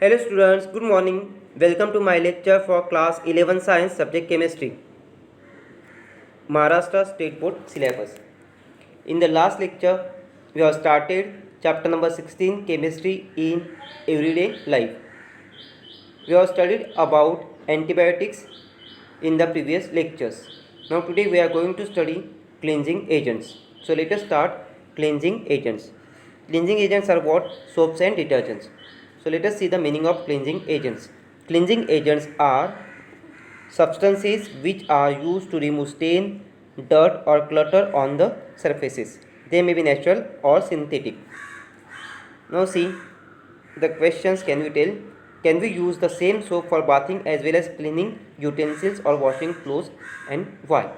Hello students, good morning. Welcome to my lecture for class 11 science subject chemistry. Maharashtra State Board syllabus. In the last lecture, we have started chapter number 16 chemistry in everyday life. We have studied about antibiotics in the previous lectures. Now today we are going to study cleansing agents. So let us start cleansing agents. Cleansing agents are what? Soaps and detergents. So let us see the meaning of cleansing agents. Cleansing agents are substances which are used to remove stain, dirt or clutter on the surfaces. They may be natural or synthetic. Now see the questions. Can we use the same soap for bathing as well as cleaning utensils or washing clothes, and why?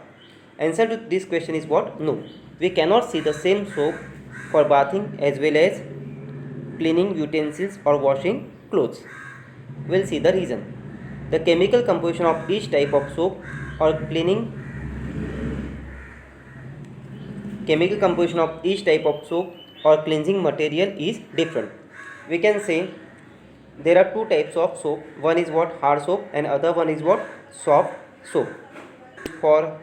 Answer to this question is what? No. We cannot see the same soap for bathing as well as cleaning utensils or washing clothes. We'll see the reason. The chemical composition of each type of soap or cleaning chemical composition of each type of soap or cleansing material is different. We can say there are two types of soap. One is what? Hard soap, and other one is what? Soft soap. For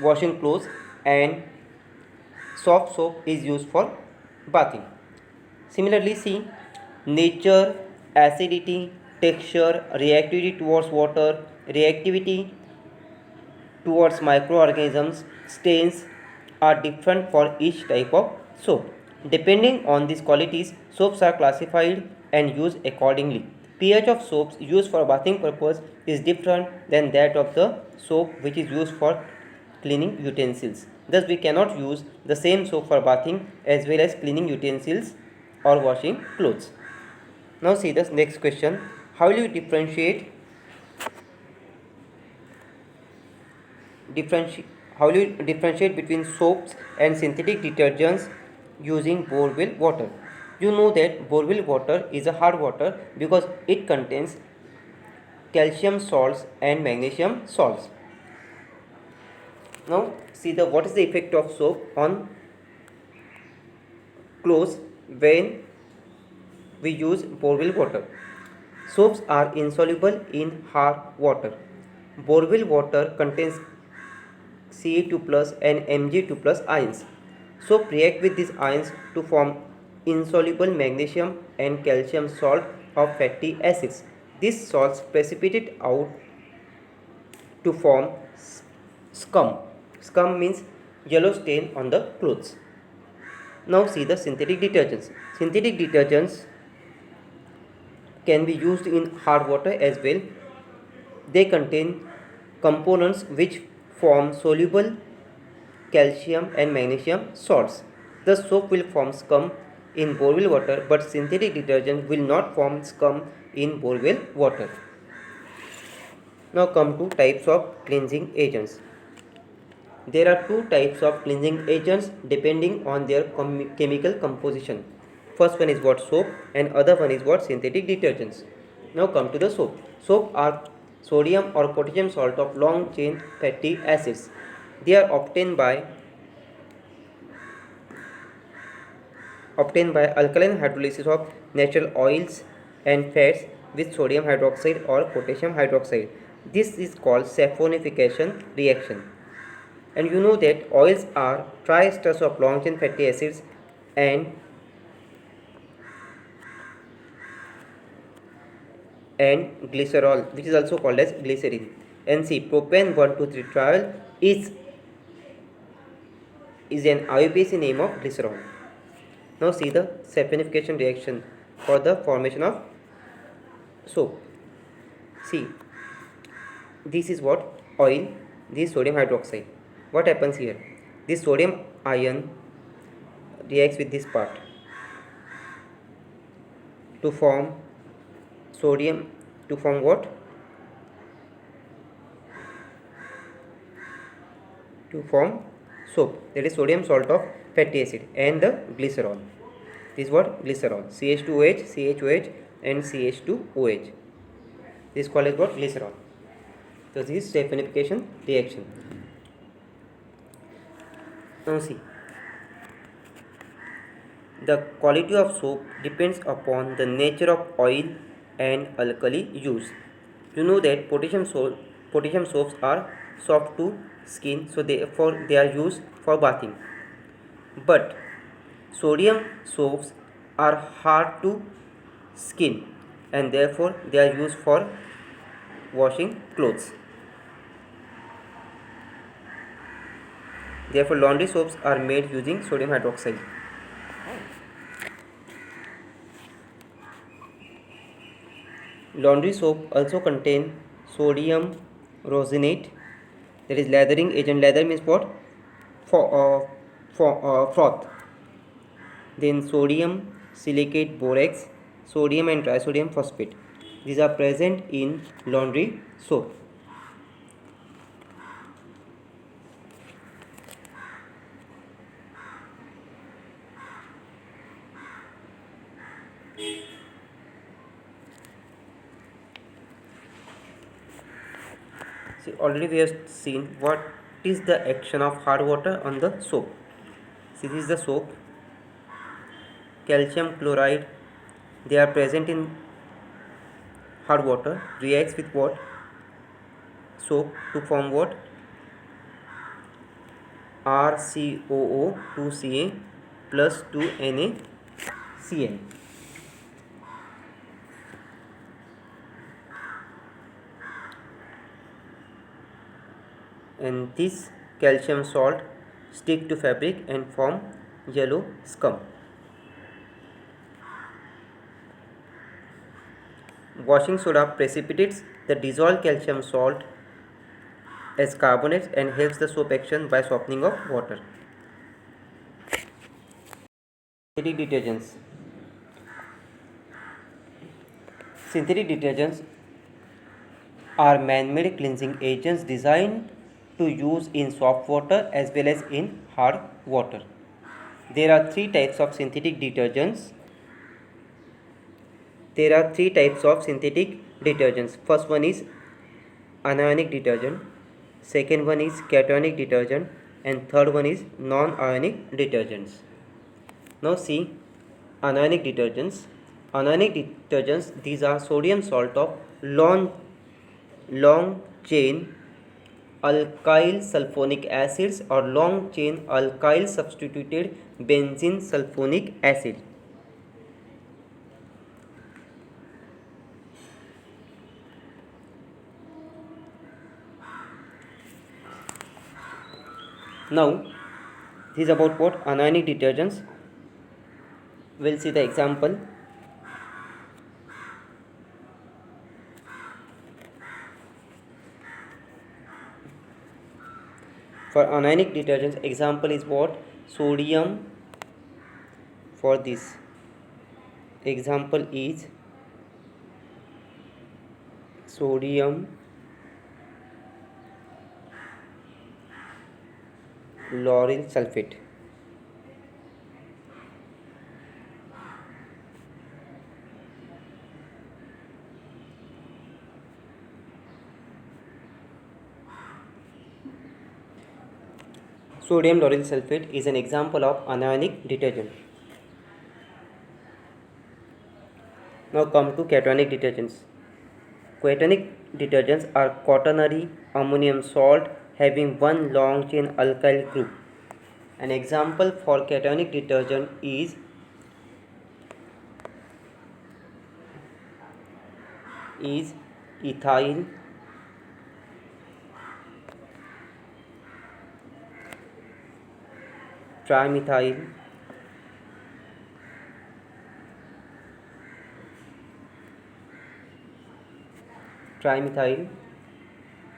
washing clothes, and soft soap is used for bathing. Similarly, see nature, acidity, texture, reactivity towards water, reactivity towards microorganisms, stains are different for each type of soap. Depending on these qualities, soaps are classified and used accordingly. pH of soaps used for bathing purpose is different than that of the soap which is used for cleaning utensils. Thus, we cannot use the same soap for bathing as well as cleaning utensils or washing clothes. Now, see this next question. How will you differentiate how will you differentiate between soaps and synthetic detergents using borewell water? You know that borewell water is a hard water because it contains calcium salts and magnesium salts. Now see the what is the effect of soap on clothes when we use borewell water. Soaps are insoluble in hard water. Borewell water contains Ca2 plus and Mg2 plus ions. Soap react with these ions to form insoluble magnesium and calcium salt of fatty acids. These salts precipitate out to form scum. Scum means yellow stain on the clothes. Now see the synthetic detergents. Synthetic detergents can be used in hard water as well. They contain components which form soluble calcium and magnesium salts. The soap will form scum in borewell water, but synthetic detergent will not form scum in borewell water. Now come to types of cleansing agents. There are two types of cleansing agents depending on their chemical composition. First one is what? Soap, and other one is what? Synthetic detergents. Now come to the soap. Soap are sodium or potassium salt of long chain fatty acids. They are obtained by alkaline hydrolysis of natural oils and fats with sodium hydroxide or potassium hydroxide. This is called saponification reaction. And you know that oils are triesters of long chain fatty acids and glycerol, which is also called as glycerin. And see, propane 1,2,3 triol is an IUPAC name of glycerol. Now see the saponification reaction for the formation of soap. See, this is what? Oil. This is sodium hydroxide. What happens here? This sodium ion reacts with this part to form sodium, to form what? To form soap, that is sodium salt of fatty acid and the glycerol. This is what? Glycerol. CH2OH, CHOH and CH2OH. This is called as what? Glycerol. So this is saponification reaction. Now see, The quality of soap depends upon the nature of oil and alkali used. You know that potassium soaps are soft to skin, so therefore they are used for bathing. But sodium soaps are hard to skin and therefore they are used for washing clothes. Therefore, laundry soaps are made using sodium hydroxide. Laundry soap also contain sodium rosinate, that is lathering agent. Lather means what? Froth. Then sodium silicate borax, sodium and trisodium phosphate. These are present in laundry soap. See, already we have seen what is the action of hard water on the soap. See, this is the soap. Calcium chloride, they are present in hard water, reacts with what? Soap to form what? RCOO2Ca plus 2NaCl. And this calcium salt stick to fabric and form yellow scum. Washing soda precipitates the dissolved calcium salt as carbonates and helps the soap action by softening of water. Synthetic detergents. Synthetic detergents are man-made cleansing agents designed to use in soft water as well as in hard water. There are three types of synthetic detergents. First one is anionic detergent, second one is cationic detergent, and third one is non-ionic detergents. Now see anionic detergents. Anionic detergents, these are sodium salt of long chain alkyl sulfonic acids or long chain alkyl substituted benzene sulfonic acid. Now this is about what? Anionic detergents. We'll see the example. For anionic detergents, example is what? Sodium. For this example is sodium lauryl sulfate. Sodium lauryl sulfate is an example of anionic detergent. Now come to cationic detergents. Cationic detergents are quaternary ammonium salt having one long chain alkyl group. An example for cationic detergent is ethyl trimethyl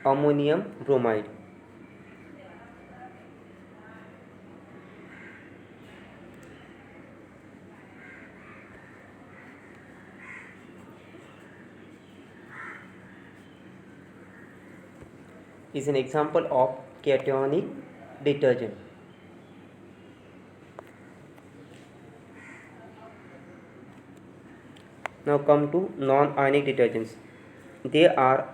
ammonium bromide. Is an example of cationic detergent. Now come to non-ionic detergents. They are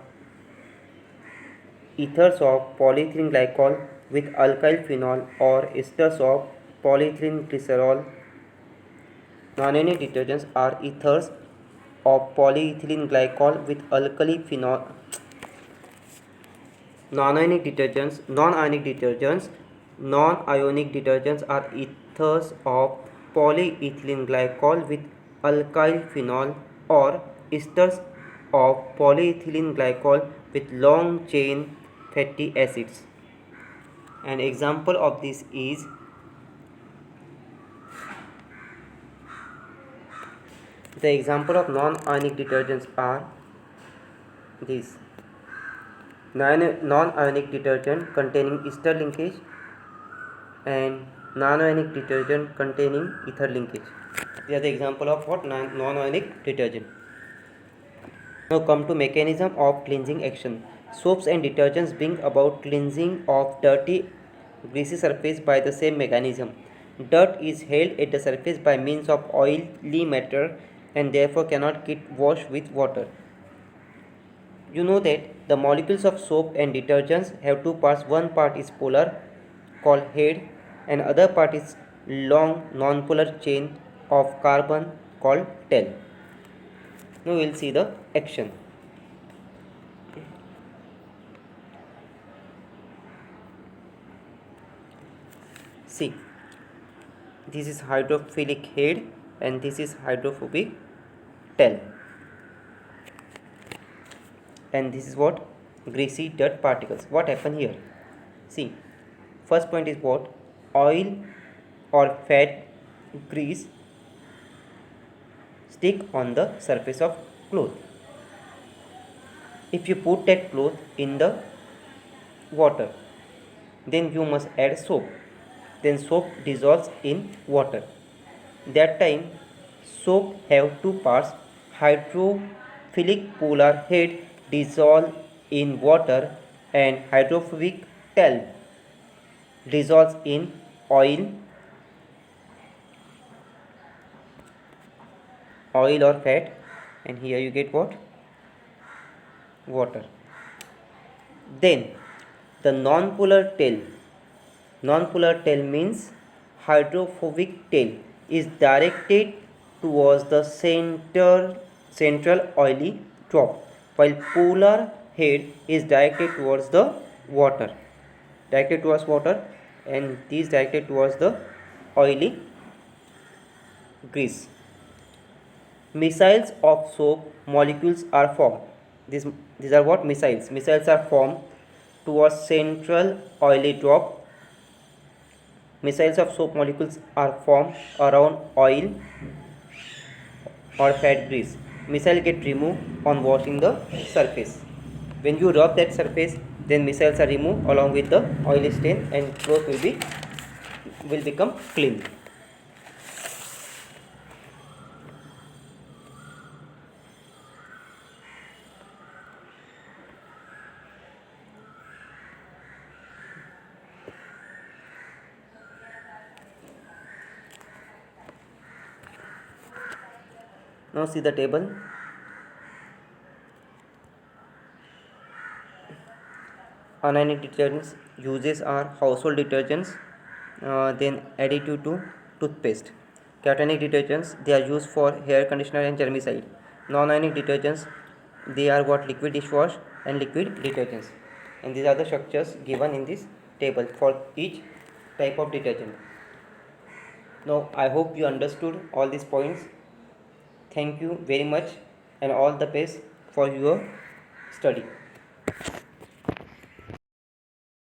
ethers of polyethylene glycol with alkyl phenol or esters of polyethylene glycerol Non-ionic detergents are ethers of polyethylene glycol with alkali phenol. Non-ionic detergents are ethers of polyethylene glycol with alkyl phenol or esters of polyethylene glycol with long chain fatty acids. An example of this is the example of non-ionic detergents are these. Non-ionic detergent containing ester linkage and non-ionic detergent containing ether linkage. They are the example of what non-ionic detergent. Now come to mechanism of cleansing action. Soaps and detergents bring about cleansing of dirty greasy surface by the same mechanism. Dirt is held at the surface by means of oily matter and therefore cannot get washed with water. You know that the molecules of soap and detergents have two parts. One part is polar called head and other part is long non-polar chain of carbon called tail. Now we will see the action. See, this is hydrophilic head and this is hydrophobic tail, and this is what greasy dirt particles. What happen here? See, first point is what oil or fat grease stick on the surface of cloth. If you put that cloth in the water, then you must add soap. Then soap dissolves in water. That time soap have two parts. Hydrophilic polar head dissolve in water and hydrophobic tail dissolves in oil or fat, and here you get what? Water. Then the non-polar tail means hydrophobic tail is directed towards the central oily drop, while polar head is directed towards water, and this directed towards the oily grease. Missiles of soap molecules are formed. These are what? Missiles. Missiles are formed towards central oily drop. Missiles of soap molecules are formed around oil or fat grease. Missile get removed on washing the surface. When you rub that surface, then missiles are removed along with the oily stain, and cloth will become clean. Now see the table. Anionic detergents uses are household detergents, then additive to toothpaste. Cationic detergents, they are used for hair conditioner and germicide. Non-ionic detergents, they are what? Liquid dishwash and liquid detergents. And these are the structures given in this table for each type of detergent. Now I hope you understood all these points. Thank you very much and all the best for your study.